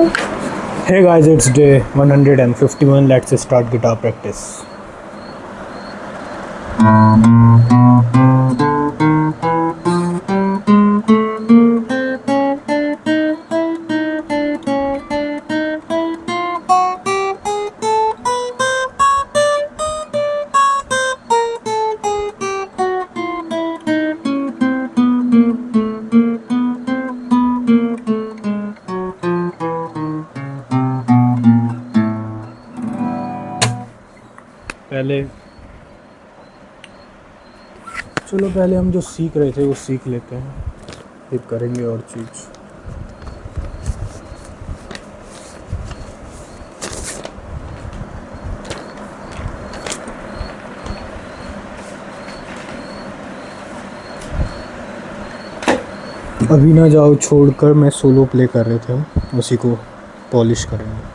Hey guys, it's day 151. Let's start guitar practice. पहले पहले हम जो सीख रहे थे वो सीख लेते हैं, फिर करेंगे और चीज़। अभी ना जाओ छोड़कर मैं सोलो प्ले कर रहे थे, उसी को पॉलिश करेंगे।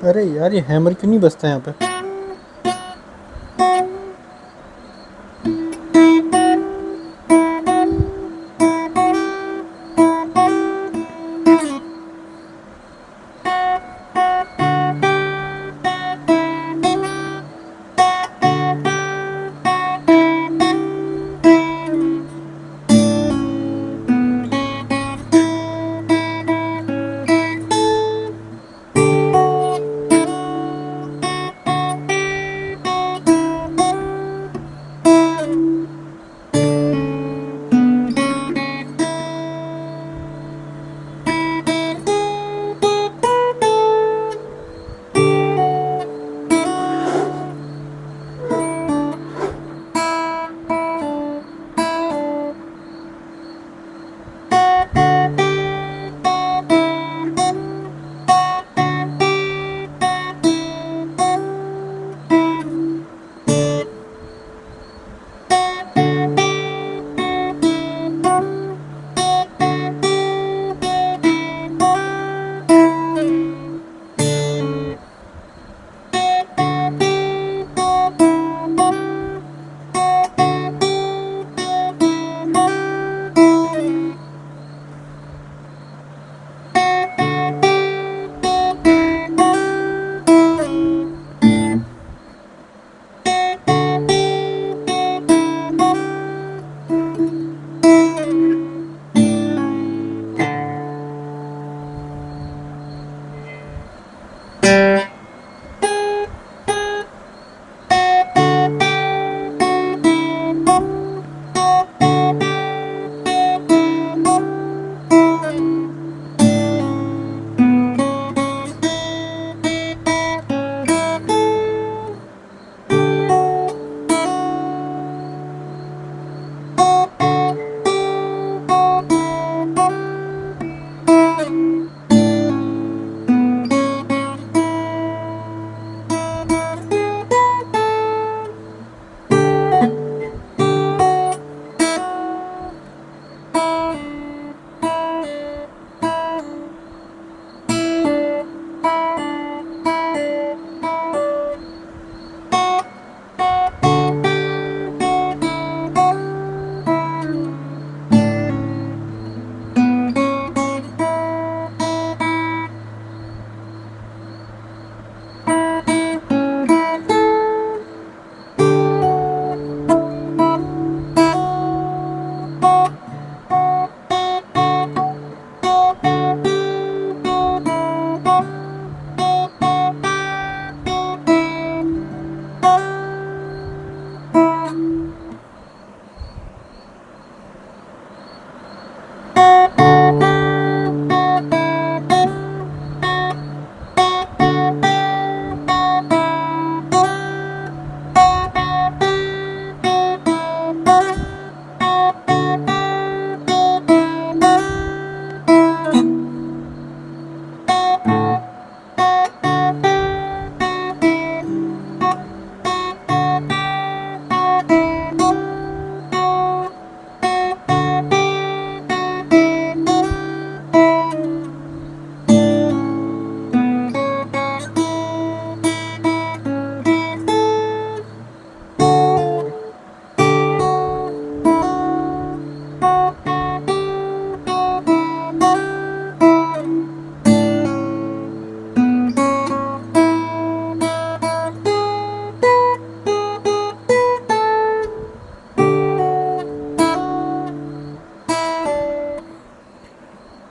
अरे यार, ये हैमर क्यों नहीं बजता यहाँ पे?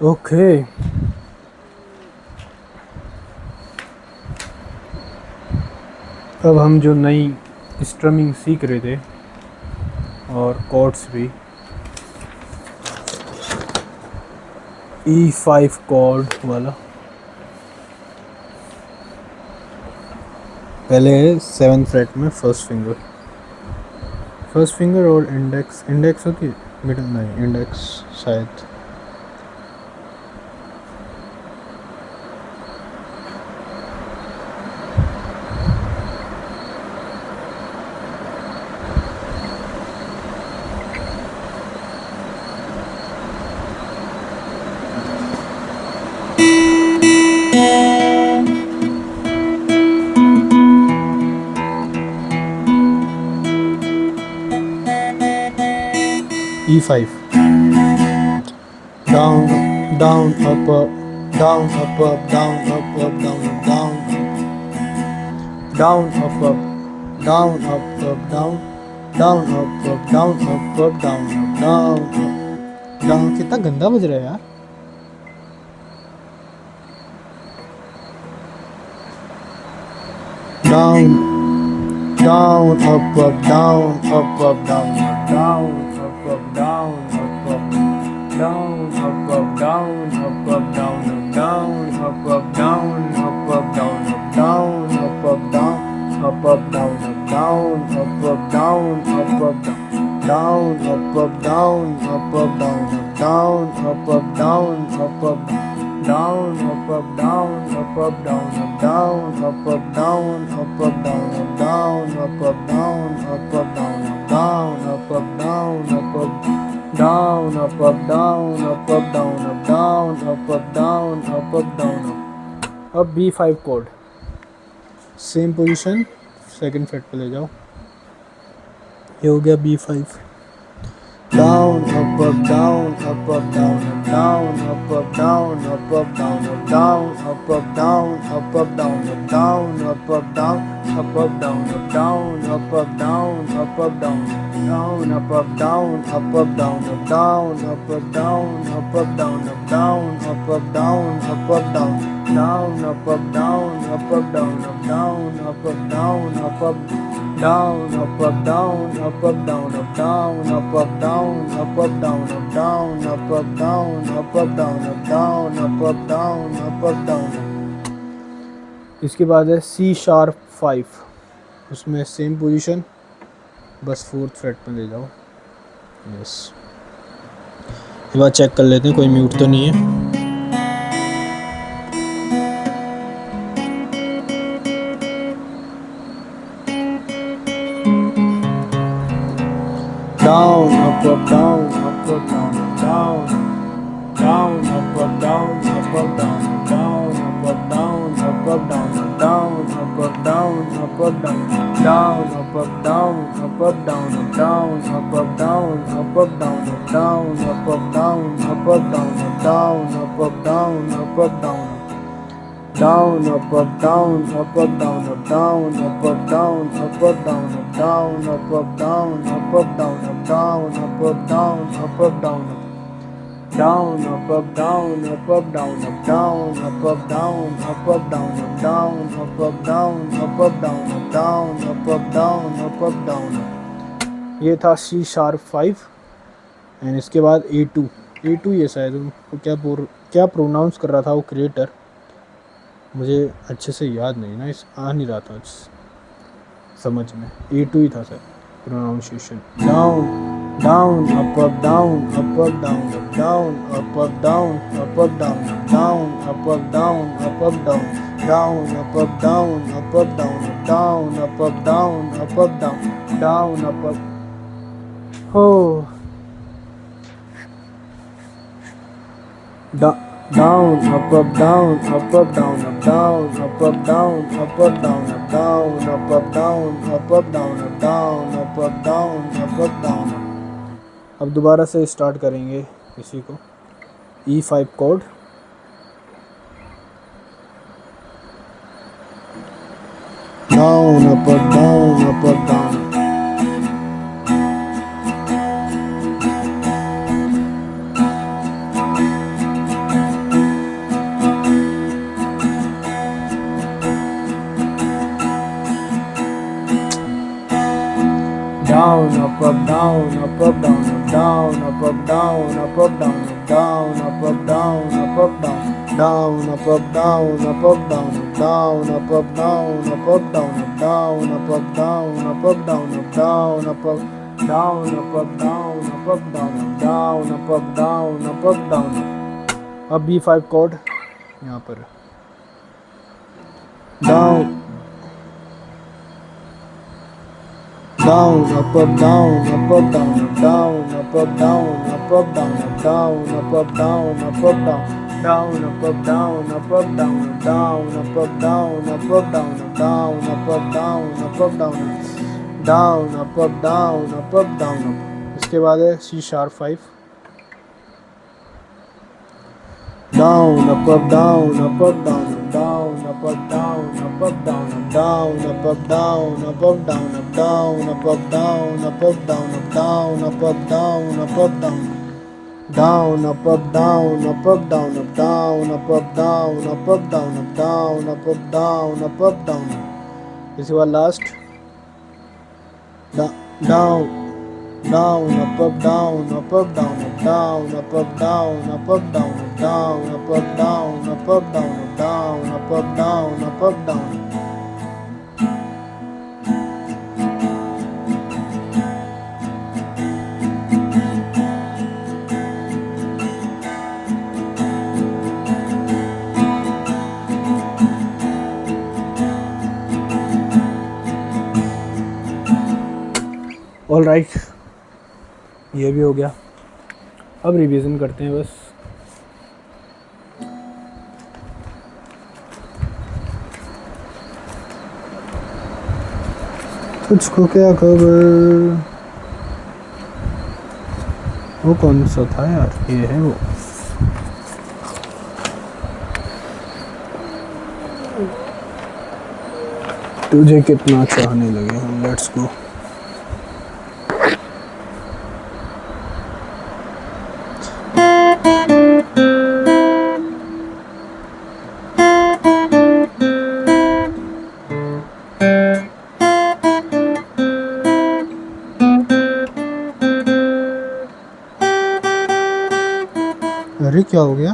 ओके, अब हम जो नई स्ट्रमिंग सीख रहे थे और कॉर्ड्स भी, E5 कॉर्ड वाला, पहले 7th फ्रेट में फर्स्ट फिंगर और इंडेक्स होती है, मिडल नहीं, इंडेक्स शायद। E5, down, down, up, down, up, down, up, down, down, down, up, down, up, down, down, up, down, down, down। कितना गंदा बज रहा है यार। Down, down, up, down, up, down, down, up, down, down, up, down, down, down, up, down, down, down, up, down, down, down, up, down, down, up, down, down, down, up, down, down, up, down, down, down, up, down, down, down, up, down, down, down, up, down, down, up, down, down, down, up, down, down। अब B5 code, same position, second freight पे ले जाओ, ये हो गया B5। Down, up, down, up, down, down, up, down, down, down, up, down, down, down, up, down, down, down, up, down, down, down, up, down, down, down, up, down, down, down, up, down, down, down, up, down, down, down, up, down, down, up, down, down, down, up, down, down, down, up, down, down, down, up, down। इसके बाद है C#5, उसमें same position, बस 4th freight में ले जाओ। Yes, एक बार check कर लेते हैं कोई म्यूट तो नहीं है। Down, up, down, down, down, down, up, down, down, down, up, down, down, down, up, down, down, down, up, down, down, down, up, down, down, down, up, down, down, down, up, down, down, down, up, down, down, down, down, up, down, down, down, up, down, down, down, up, down, down, down, up, down, down, down, up, down, down, down, up, down, down, down। ये था C#5 and इसके बाद A2 ये शायद उनको क्या pronounce कर रहा था वो क्रिएटर, मुझे अच्छे से याद नहीं ना, इस आ नहीं रहा था समझ में। A2 ही था sir pronunciation. Down, down, up, down, up, down, down, up, down, up, down, down, up, down, up, down, down, up, down, up, down, down, up, down, up, down, down, up, हो down, up, down, up, down, down, up, down, up, down, down, up, down, up, down, down, up, down, up, down। अब दोबारा से start करेंगे इसी को, E5 code. Down, up, down, up, down। down, up, down, up, down, up, down, up, down, up, down, up, down, up, down, up, down, up, down, up, down, up, down, up, down, up, down, up, down, up, down, up, down, up, down, up, down. अब B5 cord यहाँ पर down, down, up, down, up, down, down, up, down, up, down, down, up, down, up, down, up, down, up, down, down, up, down, up, down, down, up, down, up, down, down, up, down. इसके बाद है C#5 down, up, down, up, down, down, up, down, up, down, down, up, down, up, down, up, down, up, down, up, down, up, down, up, down, up, down, down, up, down, up, down, up, down, up, down, up, down, up, down, up, down, up, down. इसके बाद last down, down, up, down, up, down, up, down, up, down, up, down, down, up, down, up, down, down, up, down, up, down. All right, ये भी हो गया. अब revision करते हैं बस. तुझको क्या खबर, वो कौन सा था यार, ये है वो. तुझे कितना चाहने लगे हम, लेट्स गो. अरे क्या हो गया.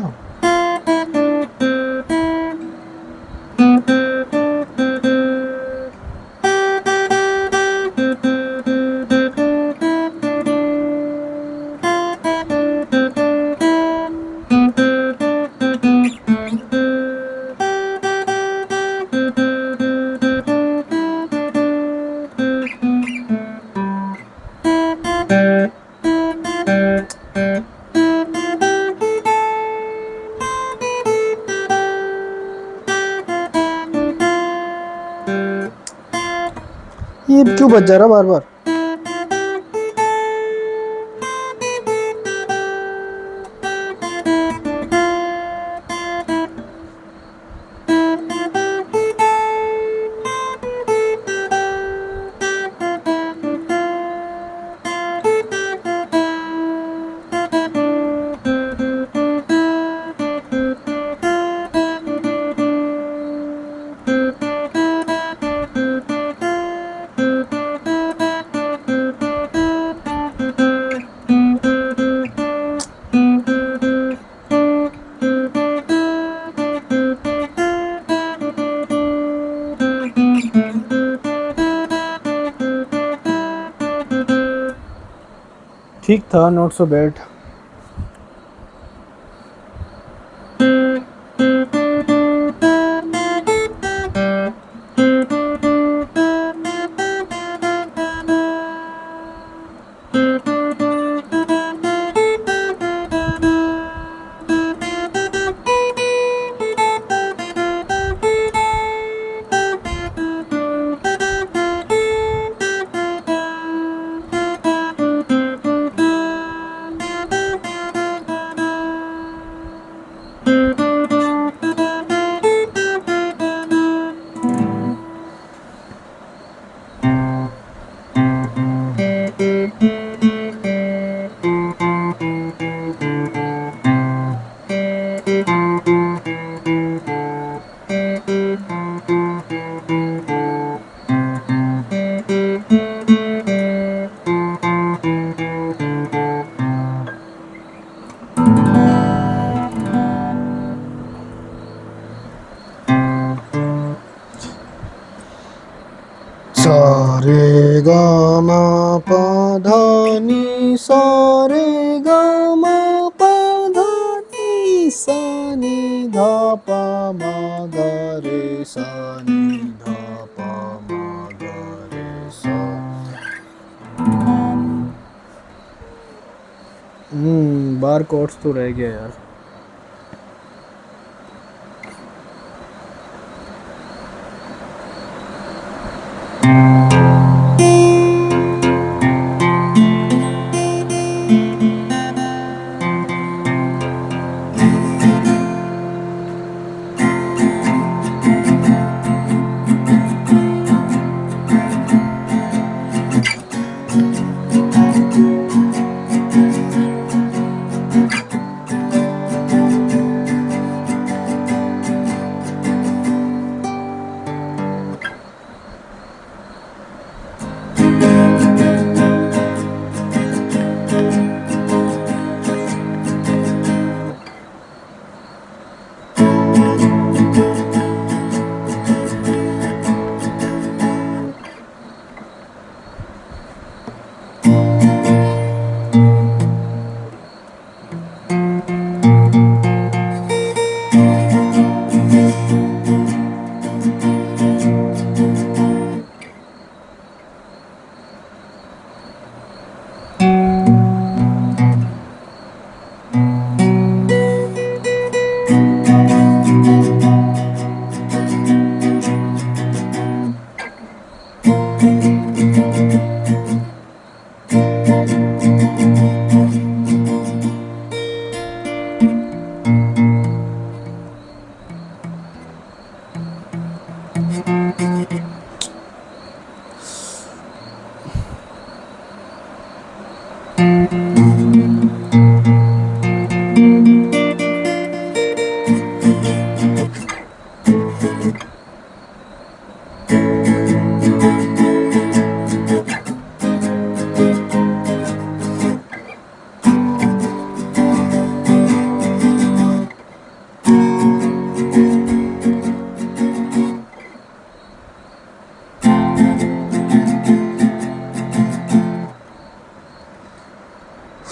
ये क्यों बज जा रहा बार बार. ठीक था, नॉट सो बैड. पा धा नी सा रे गा मा पा धा नी सा नी धा पा मा गा रे सा नी धा पा मा गा रे सा। बार कोड्स तो रह गया यार।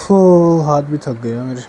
हो हाथ भी थक गया मेरे।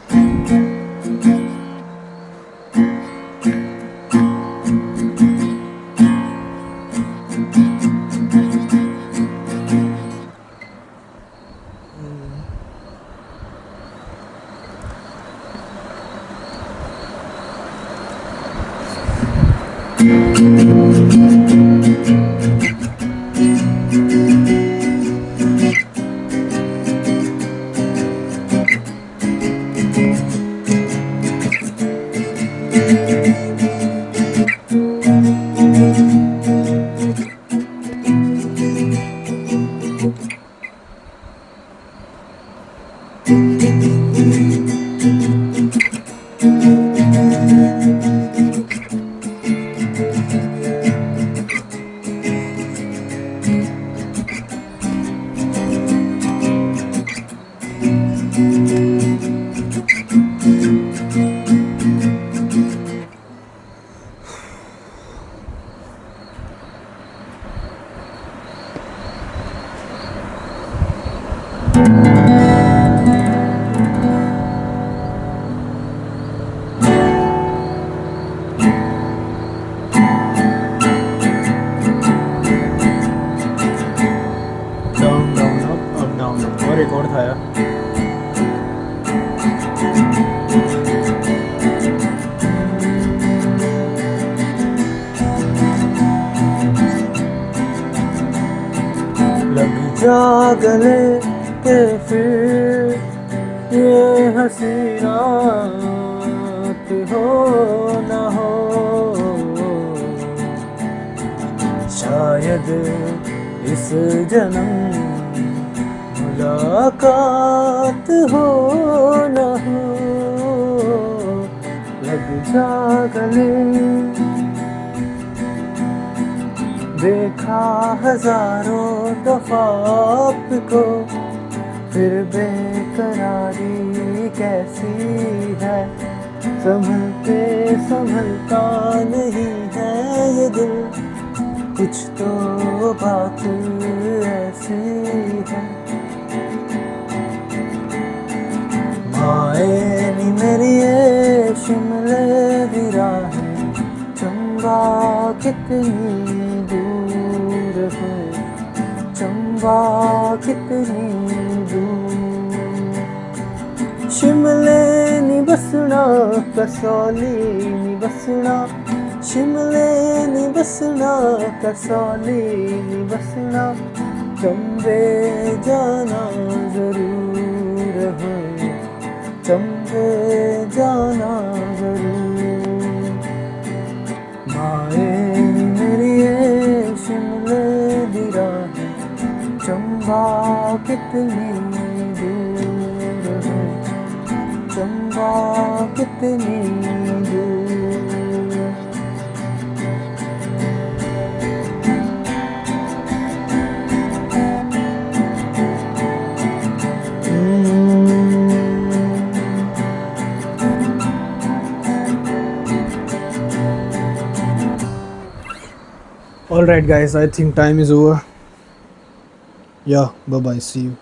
एक और था यार। लग जा गले के फिर ये हंसी रात हो न हो, शायद इस जन्म मुलाकात हो न हो। लग जा गले, देखा हजारों दफा आपको, फिर बेकरारी कैसी है। संभलते संभलता नहीं है ये दिल, कुछ तो बात ऐसी है। कितनी दूर है, चंबा कितनी दूर। शिमले नी बसना कसौली नी बसना, शिमले नी बसना कसौली नी बसना, चंबे जाना जरूर है, चंबे जाना जरूर। माए मेरी शिमले दी राह, चंबा कितनी दूर है, चंबा कितनी दूर। All right, guys, I think time is over. Yeah, bye bye. See you.